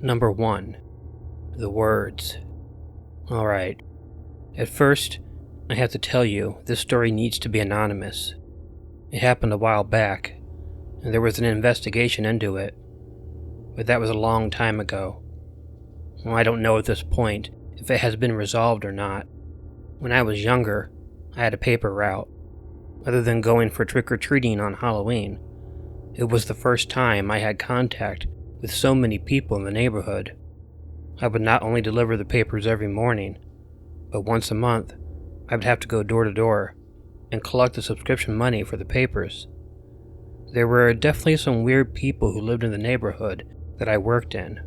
Number 1. The words. Alright. At first, I have to tell you, this story needs to be anonymous. It happened a while back, and there was an investigation into it. But that was a long time ago. Well, I don't know at this point if it has been resolved or not. When I was younger, I had a paper route. Other than going for trick-or-treating on Halloween, it was the first time I had contact with so many people in the neighborhood. I would not only deliver the papers every morning, but once a month, I would have to go door to door and collect the subscription money for the papers. There were definitely some weird people who lived in the neighborhood that I worked in,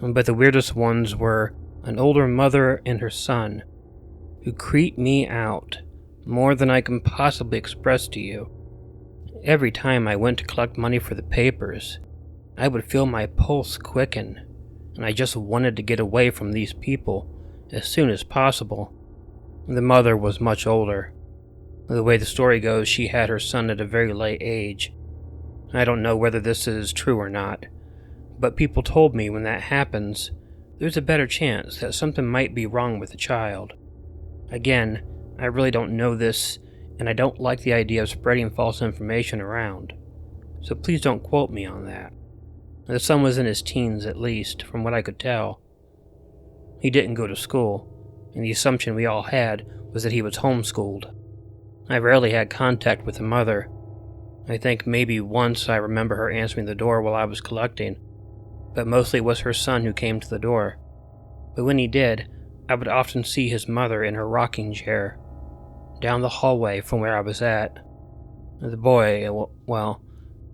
but the weirdest ones were an older mother and her son, who creeped me out more than I can possibly express to you. Every time I went to collect money for the papers, I would feel my pulse quicken, and I just wanted to get away from these people as soon as possible. The mother was much older. The way the story goes, she had her son at a very late age. I don't know whether this is true or not, but people told me when that happens, there's a better chance that something might be wrong with the child. Again, I really don't know this, and I don't like the idea of spreading false information around, so please don't quote me on that. The son was in his teens at least, from what I could tell. He didn't go to school, and the assumption we all had was that he was homeschooled. I rarely had contact with the mother. I think maybe once I remember her answering the door while I was collecting, but mostly it was her son who came to the door. But when he did, I would often see his mother in her rocking chair, down the hallway from where I was at. The boy, well,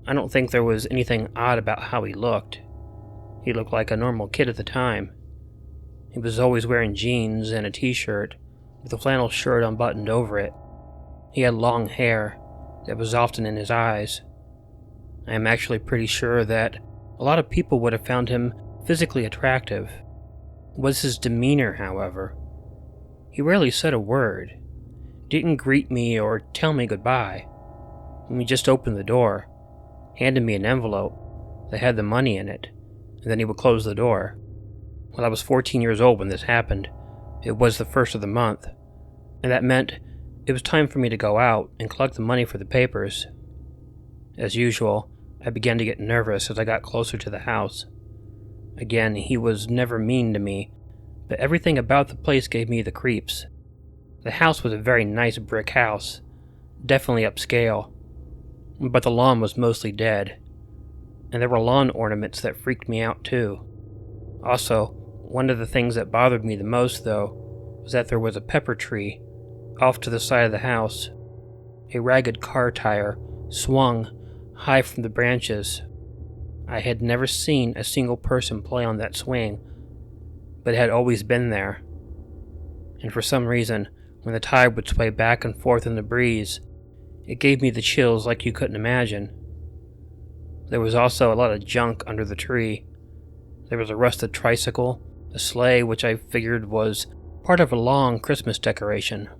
I don't think there was anything odd about how he looked. He looked like a normal kid at the time. He was always wearing jeans and a t-shirt, with a flannel shirt unbuttoned over it. He had long hair that was often in his eyes. I am actually pretty sure that a lot of people would have found him physically attractive. It was his demeanor, however. He rarely said a word, didn't greet me or tell me goodbye. He just opened the door, handed me an envelope that had the money in it, and then he would close the door. Well, I was 14 years old when this happened. It was the first of the month, and that meant it was time for me to go out and collect the money for the papers. As usual, I began to get nervous as I got closer to the house. Again, he was never mean to me, but everything about the place gave me the creeps. The house was a very nice brick house, definitely upscale, but the lawn was mostly dead, and there were lawn ornaments that freaked me out too. Also, one of the things that bothered me the most, though, was that there was a pepper tree off to the side of the house. A ragged car tire swung high from the branches. I had never seen a single person play on that swing, but it had always been there. And for some reason, when the tire would sway back and forth in the breeze, it gave me the chills like you couldn't imagine. There was also a lot of junk under the tree. There was a rusted tricycle, a sleigh which I figured was part of a long Christmas decoration,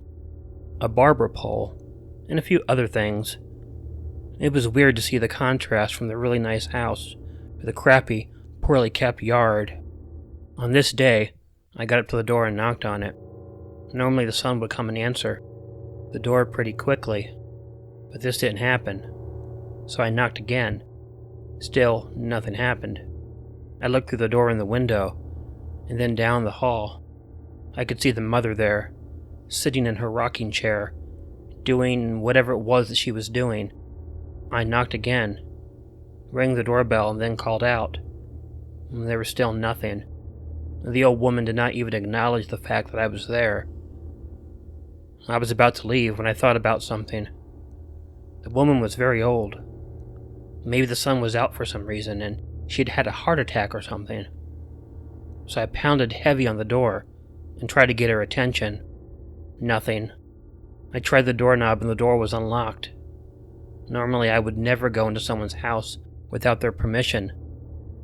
a barber pole, and a few other things. It was weird to see the contrast from the really nice house to the crappy, poorly kept yard. On this day, I got up to the door and knocked on it. Normally the son would come and answer the door pretty quickly, but this didn't happen, so I knocked again. Still, nothing happened. I looked through the door in the window, and then down the hall. I could see the mother there, sitting in her rocking chair, doing whatever it was that she was doing. I knocked again, rang the doorbell, and then called out. There was still nothing. The old woman did not even acknowledge the fact that I was there. I was about to leave when I thought about something. The woman was very old. Maybe the son was out for some reason, and she'd had a heart attack or something. So I pounded heavy on the door and tried to get her attention. Nothing. I tried the doorknob and the door was unlocked. Normally I would never go into someone's house without their permission,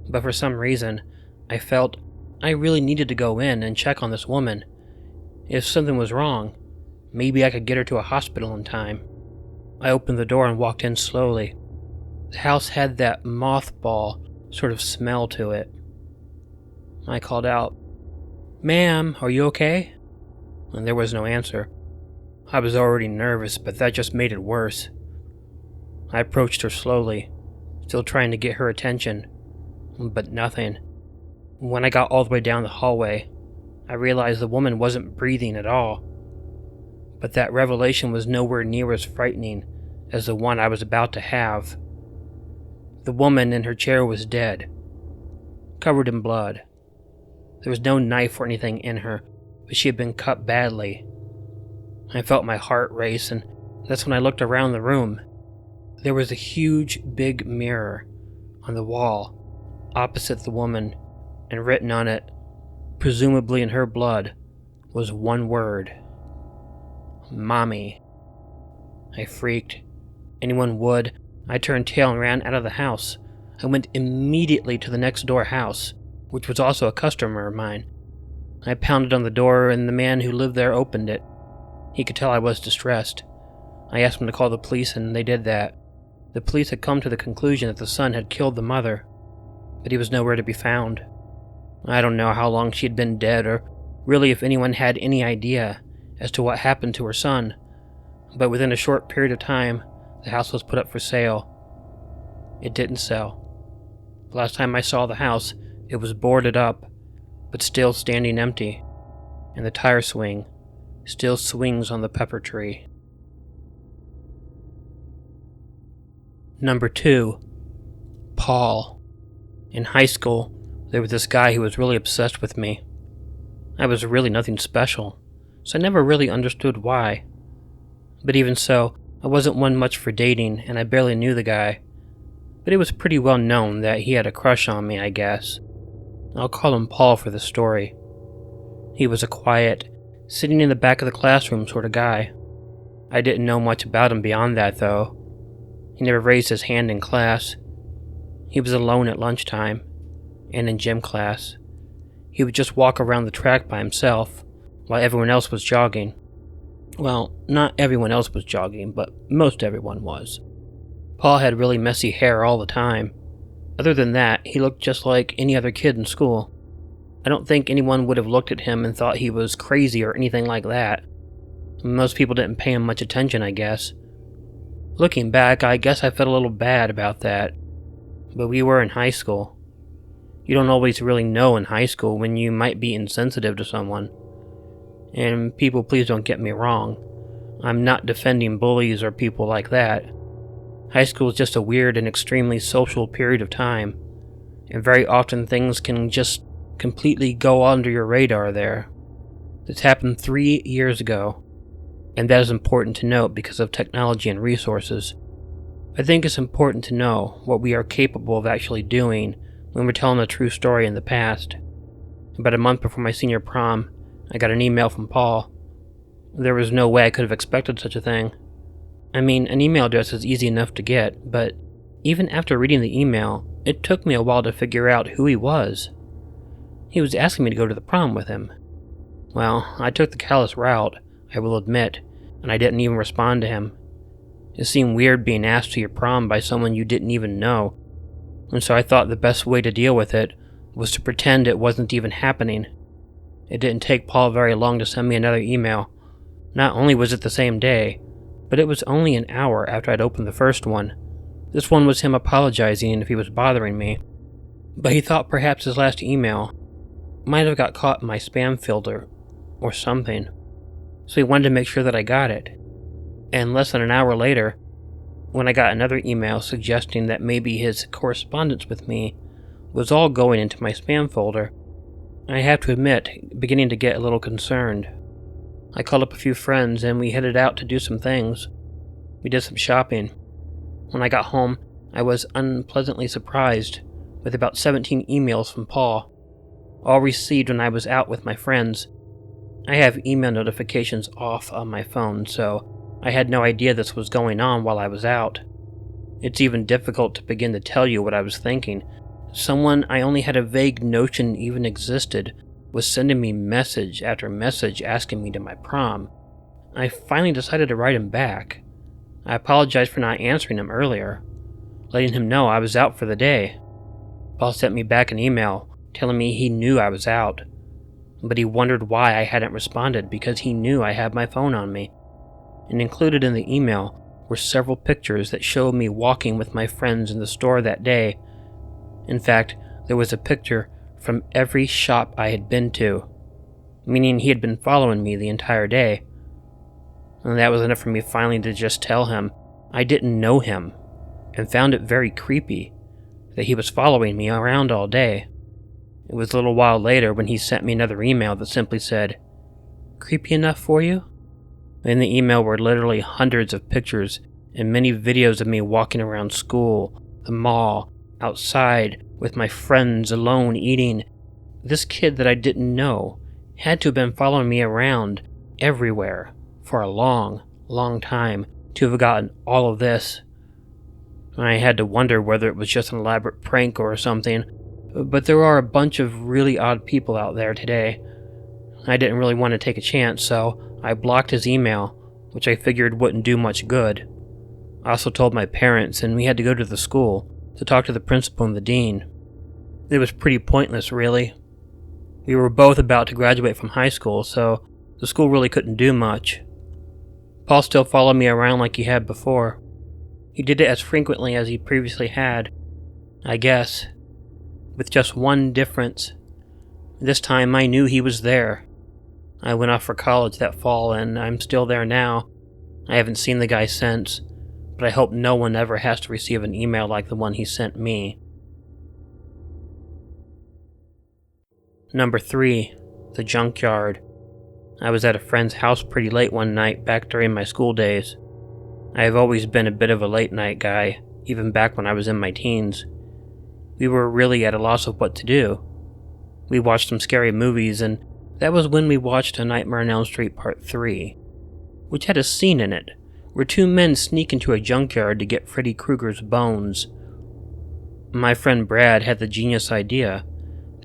but for some reason I felt I really needed to go in and check on this woman. If something was wrong, maybe I could get her to a hospital in time. I opened the door and walked in slowly. The house had that mothball sort of smell to it. I called out, "Ma'am, are you okay?" And there was no answer. I was already nervous, but that just made it worse. I approached her slowly, still trying to get her attention, but nothing. When I got all the way down the hallway, I realized the woman wasn't breathing at all. But that revelation was nowhere near as frightening as the one I was about to have. The woman in her chair was dead, covered in blood. There was no knife or anything in her, but she had been cut badly. I felt my heart race, and that's when I looked around the room. There was a huge, big mirror on the wall opposite the woman, and written on it, presumably in her blood, was one word: Mommy. I freaked. Anyone would. I turned tail and ran out of the house. I went immediately to the next door house, which was also a customer of mine. I pounded on the door, and the man who lived there opened it. He could tell I was distressed. I asked him to call the police, and they did that. The police had come to the conclusion that the son had killed the mother, but he was nowhere to be found. I don't know how long she had been dead, or really if anyone had any idea as to what happened to her son, but within a short period of time, the house was put up for sale. It didn't sell. The last time I saw the house, it was boarded up, but still standing empty, and the tire swing still swings on the pepper tree. Number 2. Paul. In high school, there was this guy who was really obsessed with me. I was really nothing special, so I never really understood why. But even so, I wasn't one much for dating, and I barely knew the guy. But it was pretty well known that he had a crush on me, I guess. I'll call him Paul for the story. He was a quiet, sitting in the back of the classroom sort of guy. I didn't know much about him beyond that, though. He never raised his hand in class. He was alone at lunchtime, and in gym class. He would just walk around the track by himself, while everyone else was jogging. Well, not everyone else was jogging, but most everyone was. Paul had really messy hair all the time. Other than that, he looked just like any other kid in school. I don't think anyone would have looked at him and thought he was crazy or anything like that. Most people didn't pay him much attention, I guess. Looking back, I guess I felt a little bad about that. But we were in high school. You don't always really know in high school when you might be insensitive to someone. And people, please don't get me wrong. I'm not defending bullies or people like that. High school is just a weird and extremely social period of time, and very often things can just completely go under your radar there. This happened 3 years ago, and that is important to note because of technology and resources. I think it's important to know what we are capable of actually doing when we're telling a true story in the past. About a month before my senior prom, I got an email from Paul. There was no way I could have expected such a thing. I mean, an email address is easy enough to get, but even after reading the email, it took me a while to figure out who he was. He was asking me to go to the prom with him. Well, I took the callous route, I will admit, and I didn't even respond to him. It seemed weird being asked to your prom by someone you didn't even know, and so I thought the best way to deal with it was to pretend it wasn't even happening. It didn't take Paul very long to send me another email. Not only was it the same day, but it was only an hour after I'd opened the first one. This one was him apologizing if he was bothering me, but he thought perhaps his last email might have got caught in my spam filter or something, so he wanted to make sure that I got it. And less than an hour later, when I got another email suggesting that maybe his correspondence with me was all going into my spam folder, I have to admit, beginning to get a little concerned. I called up a few friends and we headed out to do some things. We did some shopping. When I got home, I was unpleasantly surprised with about 17 emails from Paul, all received when I was out with my friends. I have email notifications off on my phone, so I had no idea this was going on while I was out. It's even difficult to begin to tell you what I was thinking. Someone I only had a vague notion even existed was sending me message after message asking me to my prom. I finally decided to write him back. I apologized for not answering him earlier, letting him know I was out for the day. Paul sent me back an email telling me he knew I was out, but he wondered why I hadn't responded because he knew I had my phone on me. And included in the email were several pictures that showed me walking with my friends in the store that day. In fact, there was a picture from every shop I had been to, meaning he had been following me the entire day. And that was enough for me finally to just tell him I didn't know him, and found it very creepy that he was following me around all day. It was a little while later when he sent me another email that simply said, "Creepy enough for you?" In the email were literally hundreds of pictures and many videos of me walking around school, the mall, outside, with my friends, alone, eating. This kid that I didn't know had to have been following me around everywhere for a long, long time to have gotten all of this. I had to wonder whether it was just an elaborate prank or something, but there are a bunch of really odd people out there today. I didn't really want to take a chance, so I blocked his email, which I figured wouldn't do much good. I also told my parents, and we had to go to the school to talk to the principal and the dean. It was pretty pointless, really. We were both about to graduate from high school, so the school really couldn't do much. Paul still followed me around like he had before. He did it as frequently as he previously had, I guess, with just one difference. This time I knew he was there. I went off for college that fall, and I'm still there now. I haven't seen the guy since, but I hope no one ever has to receive an email like the one he sent me. Number 3. The Junkyard. I was at a friend's house pretty late one night back during my school days. I have always been a bit of a late night guy, even back when I was in my teens. We were really at a loss of what to do. We watched some scary movies, and that was when we watched A Nightmare on Elm Street Part 3, which had a scene in it where two men sneak into a junkyard to get Freddy Krueger's bones. My friend Brad had the genius idea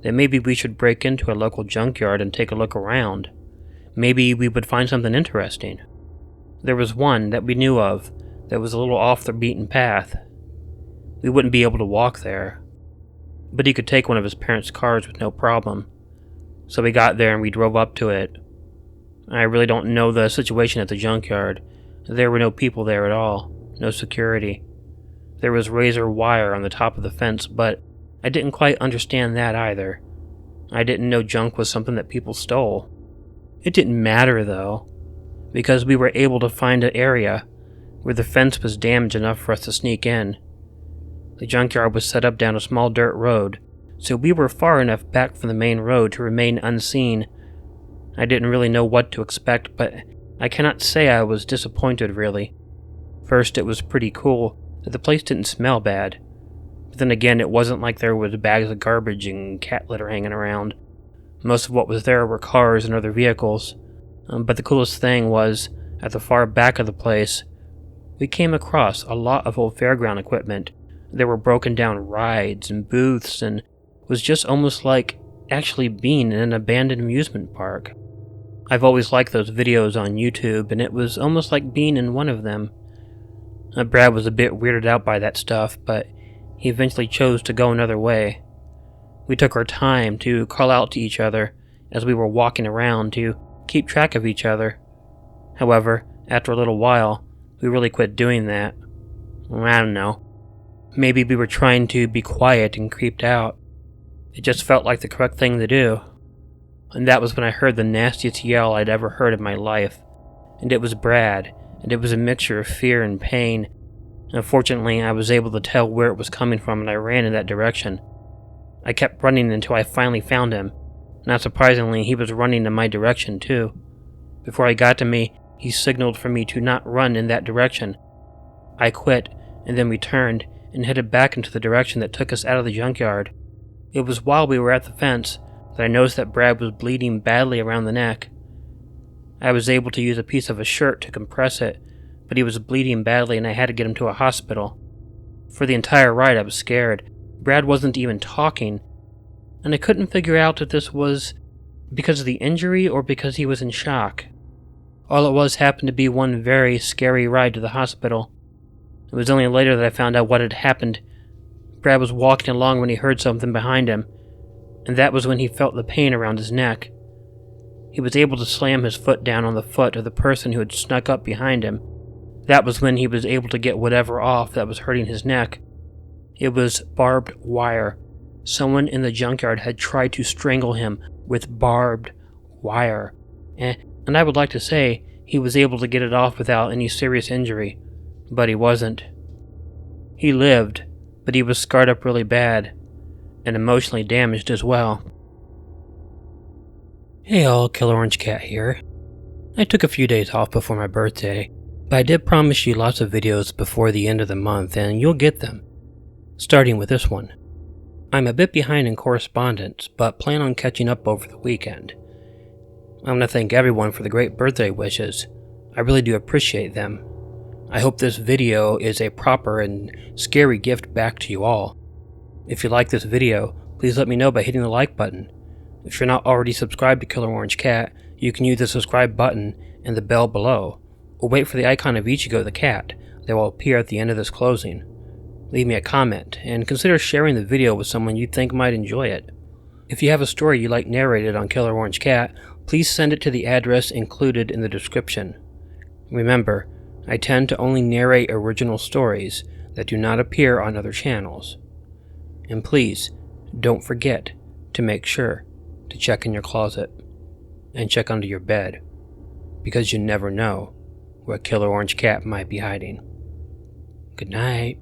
that maybe we should break into a local junkyard and take a look around. Maybe we would find something interesting. There was one that we knew of that was a little off the beaten path. We wouldn't be able to walk there, but he could take one of his parents' cars with no problem. So we got there and we drove up to it. I really don't know the situation at the junkyard. There were no people there at all, no security. There was razor wire on the top of the fence, but I didn't quite understand that either. I didn't know junk was something that people stole. It didn't matter though, because we were able to find an area where the fence was damaged enough for us to sneak in. The junkyard was set up down a small dirt road, so we were far enough back from the main road to remain unseen. I didn't really know what to expect, but I cannot say I was disappointed really. First, it was pretty cool that the place didn't smell bad. But then again, it wasn't like there was bags of garbage and cat litter hanging around. Most of what was there were cars and other vehicles. But the coolest thing was, at the far back of the place, we came across a lot of old fairground equipment. There were broken down rides and booths, and it was just almost like actually being in an abandoned amusement park. I've always liked those videos on YouTube, and it was almost like being in one of them. Brad was a bit weirded out by that stuff, but he eventually chose to go another way. We took our time to call out to each other as we were walking around to keep track of each other. However, after a little while, we really quit doing that. I don't know. Maybe we were trying to be quiet and creeped out. It just felt like the correct thing to do. And that was when I heard the nastiest yell I'd ever heard in my life. And it was Brad, and it was a mixture of fear and pain. Unfortunately, I was able to tell where it was coming from, and I ran in that direction. I kept running until I finally found him. Not surprisingly, he was running in my direction too. Before he got to me, he signaled for me to not run in that direction. I quit, and then we turned and headed back into the direction that took us out of the junkyard. It was while we were at the fence that I noticed that Brad was bleeding badly around the neck. I was able to use a piece of a shirt to compress it, but he was bleeding badly and I had to get him to a hospital. For the entire ride I was scared. Brad wasn't even talking, and I couldn't figure out if this was because of the injury or because he was in shock. All it was happened to be one very scary ride to the hospital. It was only later that I found out what had happened. Brad was walking along when he heard something behind him, and that was when he felt the pain around his neck. He was able to slam his foot down on the foot of the person who had snuck up behind him. That was when he was able to get whatever off that was hurting his neck. It was barbed wire. Someone in the junkyard had tried to strangle him with barbed wire. And I would like to say he was able to get it off without any serious injury, but he wasn't. He lived, but he was scarred up really bad, and emotionally damaged as well. Hey all, Killer Orange Cat here. I took a few days off before my birthday, but I did promise you lots of videos before the end of the month, and you'll get them. Starting with this one. I'm a bit behind in correspondence, but plan on catching up over the weekend. I want to thank everyone for the great birthday wishes. I really do appreciate them. I hope this video is a proper and scary gift back to you all. If you like this video, please let me know by hitting the like button. If you're not already subscribed to Killer Orange Cat, you can use the subscribe button and the bell below, or wait for the icon of Ichigo the cat that will appear at the end of this closing. Leave me a comment, and consider sharing the video with someone you think might enjoy it. If you have a story you'd like narrated on Killer Orange Cat, please send it to the address included in the description. Remember, I tend to only narrate original stories that do not appear on other channels. And please, don't forget to make sure to check in your closet and check under your bed, because you never know where Killer Orange Cat might be hiding. Good night.